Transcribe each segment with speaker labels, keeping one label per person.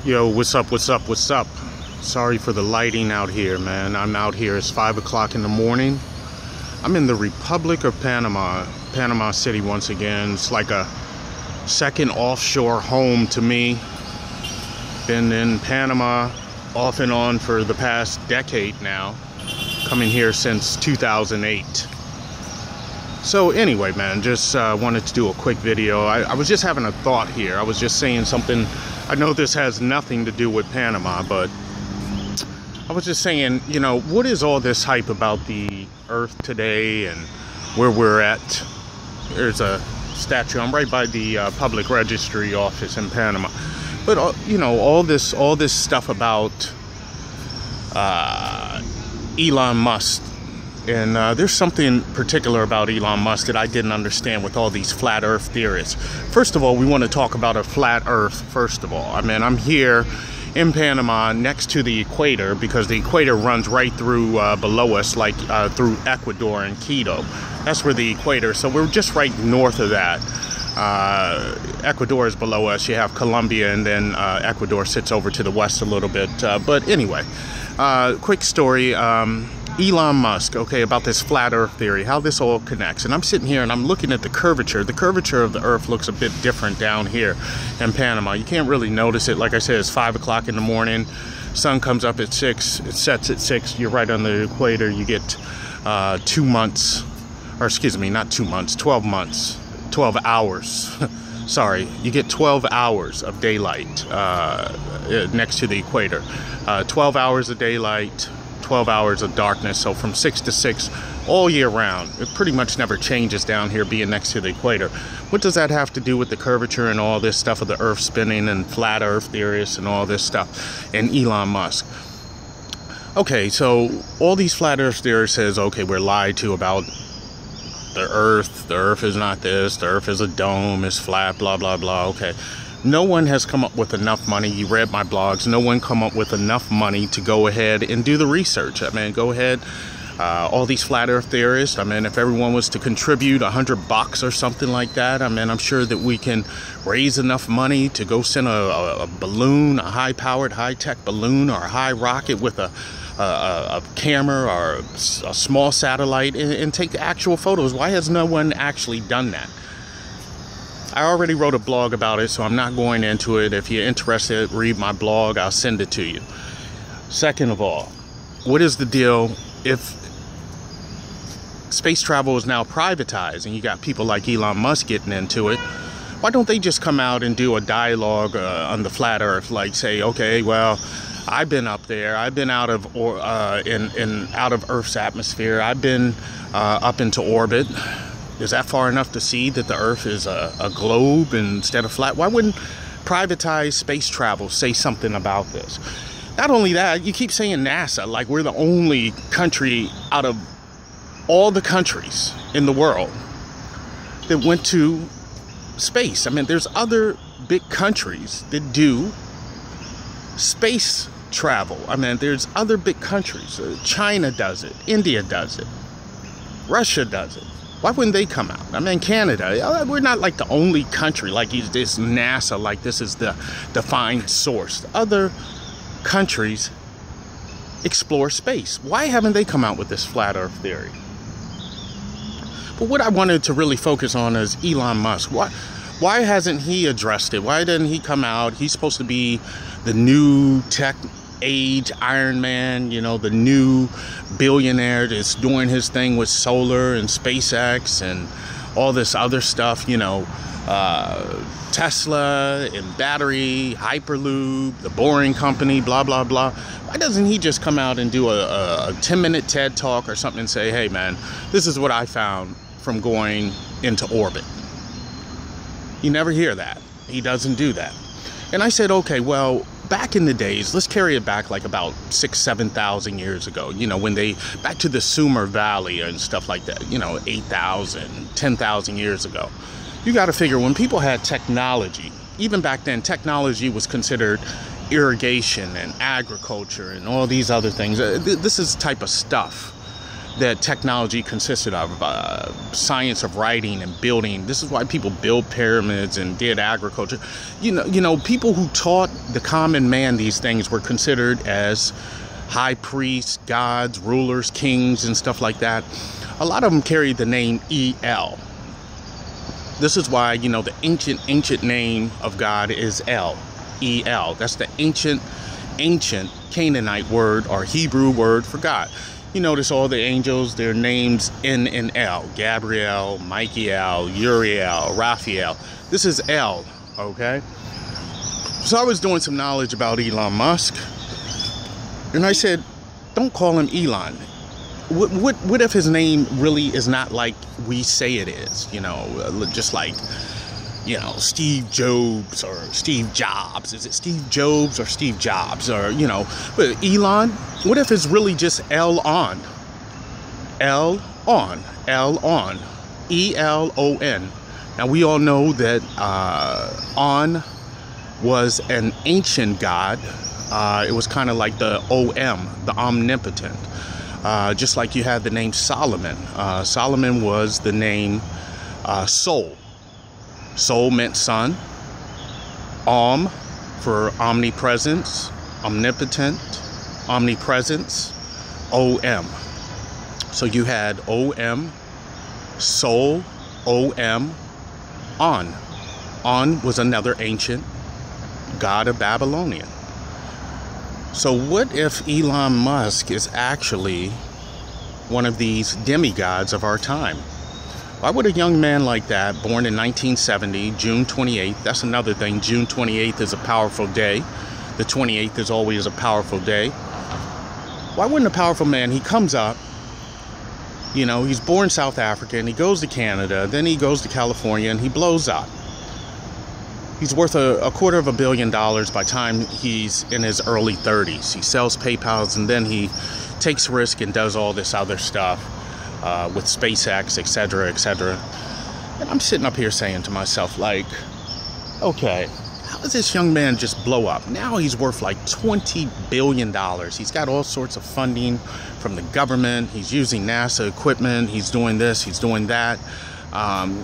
Speaker 1: Yo, what's up? Sorry for the lighting out here, man. I'm out here. It's 5 o'clock in the morning. I'm in the Republic of Panama City once again. It's like a second offshore home to me. Been in Panama off and on for the past decade now. Coming here since 2008. So anyway, man, just wanted to do a quick video. I was just having a thought here. I was just saying something. I know this has nothing to do with Panama, but I was just saying, you know, what is all this hype about the Earth today and where we're at? There's a statue. I'm right by the public registry office in Panama. But you know, all this stuff about Elon Musk. And there's something particular about Elon Musk that I didn't understand with all these flat Earth theorists. First of all, we want to talk about a flat Earth, first of all. I mean, I'm here in Panama next to the equator because the equator runs right through below us, like through Ecuador and Quito. That's where the equator, so we're just right north of that. Ecuador is below us. You have Colombia, and then Ecuador sits over to the west a little bit. But anyway, quick story. Elon Musk, okay, about this flat Earth theory, how this all connects. And I'm sitting here and I'm looking at the curvature. The curvature of the Earth looks a bit different down here in Panama. You can't really notice it. Like I said, it's 5 o'clock in the morning. Sun comes up at 6. It sets at 6. You're right on the equator. You get 2 months, or excuse me, not 2 months, 12 months, 12 hours. Sorry, you get 12 hours of daylight next to the equator. 12 hours of daylight, 12 hours of darkness, so from 6 to 6 all year round. It pretty much never changes down here being next to the equator. What does that have to do with the curvature and all this stuff of the Earth spinning and flat Earth theorists and all this stuff and Elon Musk? Okay, so all these flat Earth theorists says, okay, we're lied to about the Earth. The Earth is not this. The Earth is a dome. It's flat, blah, blah, blah. Okay. No one has come up with enough money. You read my blogs. No one come up with enough money to go ahead and do the research. I mean, go ahead. All these flat Earth theorists. I mean, if everyone was to contribute $100 or something like that, I mean, I'm sure that we can raise enough money to go send a balloon, a high-powered, high-tech balloon or a high rocket with a camera or a small satellite and take actual photos. Why has no one actually done that? I already wrote a blog about it, so I'm not going into it. If you're interested, read my blog. I'll send it to you. Second of all, what is the deal if space travel is now privatized and you got people like Elon Musk getting into it? Why don't they just come out and do a dialogue on the flat Earth? Like say, okay, well, I've been up there. I've been out of out of Earth's atmosphere. I've been up into orbit. Is that far enough to see that the Earth is a globe instead of flat? Why wouldn't privatized space travel say something about this? Not only that, you keep saying NASA, like we're the only country out of all the countries in the world that went to space. I mean, there's other big countries that do space travel. I mean, there's other big countries. China does it. India does it. Russia does it. Why wouldn't they come out? I mean, Canada, we're not like the only country, like this NASA, like this is the defined source. Other countries explore space. Why haven't they come out with this flat Earth theory? But what I wanted to really focus on is Elon Musk. Why hasn't he addressed it? Why didn't he come out? He's supposed to be the new tech age Iron Man, you know, the new billionaire that's doing his thing with solar and SpaceX and all this other stuff, you know, Tesla and battery, Hyperloop, the Boring Company, blah, blah, blah. Why doesn't he just come out and do a 10-minute TED talk or something and say, hey, man, this is what I found from going into orbit? You never hear that. He doesn't do that. And I said, okay, well, back in the days, let's carry it back like about 6,000-7,000 years ago, you know, when back to the Sumer Valley and stuff like that, you know, 8,000, 10,000 years ago. You got to figure when people had technology, even back then, technology was considered irrigation and agriculture and all these other things. This is the type of stuff that technology consisted of, science of writing and building. This is why people built pyramids and did agriculture. You know, people who taught the common man these things were considered as high priests, gods, rulers, kings, and stuff like that. A lot of them carried the name El. This is why, you know, the ancient name of God is El. That's the ancient Canaanite word or Hebrew word for God. You notice all the angels, their names N and L. Gabriel, Michael, Uriel, Raphael. This is El, okay? So I was doing some knowledge about Elon Musk. And I said, don't call him Elon. What if his name really is not like we say it is? You know, just like, you know, Steve Jobs or Steve Jobs. Is it Steve Jobs or Steve Jobs? Or, you know, but Elon, what if it's really just Elon? Elon. E-L-O-N. Now, we all know that On was an ancient god. It was kind of like the O-M, the omnipotent. Just like you had the name Solomon. Solomon was the name Sol. Sol meant son. Om for omnipresence, omnipotent, omnipresence, O-M. So you had O-M, Sol, O-M, On. On was another ancient god of Babylonian. So what if Elon Musk is actually one of these demigods of our time? Why would a young man like that, born in 1970, June 28th, that's another thing, June 28th is a powerful day. The 28th is always a powerful day. Why wouldn't a powerful man, he comes up, you know, he's born South Africa, and he goes to Canada, then he goes to California, and he blows up. He's worth a $250 million by the time he's in his early 30s. He sells PayPals, and then he takes risk and does all this other stuff with SpaceX, etc., etc. And I'm sitting up here saying to myself, like, okay, how does this young man just blow up? Now he's worth like $20 billion. He's got all sorts of funding from the government. He's using NASA equipment. He's doing this. He's doing that.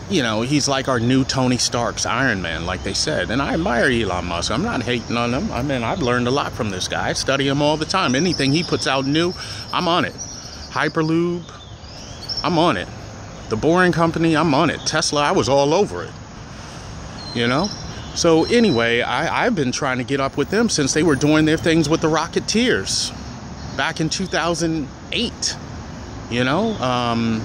Speaker 1: You know, he's like our new Tony Stark's Iron Man, like they said. And I admire Elon Musk. I'm not hating on him. I mean, I've learned a lot from this guy. I study him all the time. Anything he puts out new, I'm on it. Hyperloop, I'm on it. The Boring Company, I'm on it. Tesla, I was all over it. You know? So anyway, I've been trying to get up with them since they were doing their things with the Rocketeers back in 2008. You know?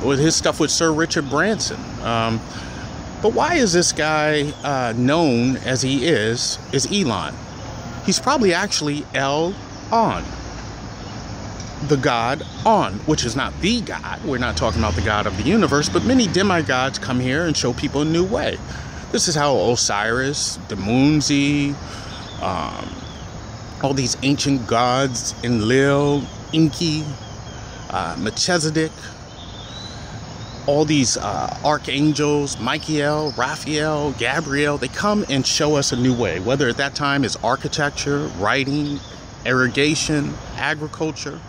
Speaker 1: With his stuff with Sir Richard Branson. But why is this guy known as he is Elon? He's probably actually El-On, the god On, which is not the god. We're not talking about the god of the universe, but many demigods come here and show people a new way. This is how Osiris, Dmunzi, all these ancient gods, Enlil, Enki, Melchizedek, all these archangels, Michael, Raphael, Gabriel, they come and show us a new way, whether at that time is architecture, writing, irrigation, agriculture,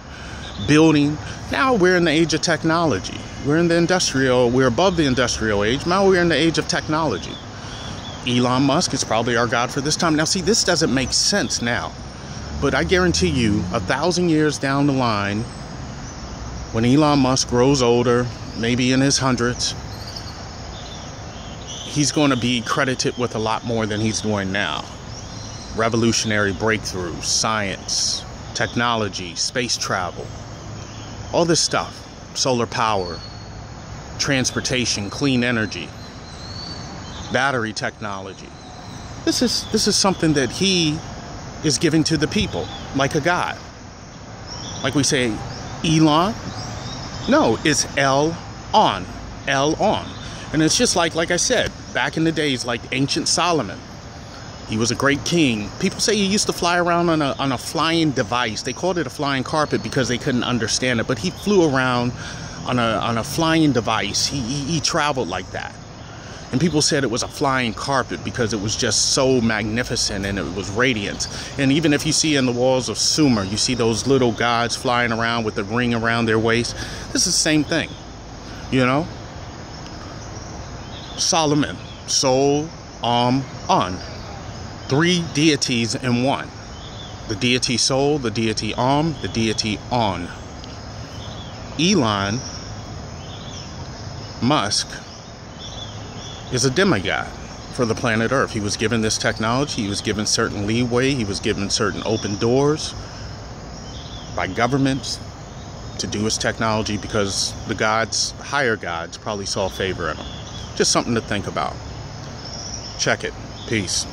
Speaker 1: building. Now we're in the age of technology. We're above the industrial age. Now we're in the age of technology. Elon Musk is probably our god for this time. Now see, this doesn't make sense now, but I guarantee you 1,000 years down the line, when Elon Musk grows older, maybe in his hundreds, he's going to be credited with a lot more than he's doing now. Revolutionary breakthroughs, science, technology, space travel, all this stuff, solar power, transportation, clean energy, battery technology. This is something that he is giving to the people, like a god. Like we say, Elon. No, it's El-On. El-On. And it's just like I said, back in the days, like ancient Solomon. He was a great king. People say he used to fly around on a flying device. They called it a flying carpet because they couldn't understand it. But he flew around on a flying device. He traveled like that. And people said it was a flying carpet because it was just so magnificent and it was radiant. And even if you see in the walls of Sumer, you see those little gods flying around with the ring around their waist. This is the same thing, you know? Solomon, Sol, An. 3 deities in one. The deity Sol, the deity the deity An. Elon Musk is a demigod for the planet Earth. He was given this technology. He was given certain leeway. He was given certain open doors by governments to do his technology because the gods, higher gods, probably saw favor in him. Just something to think about. Check it. Peace.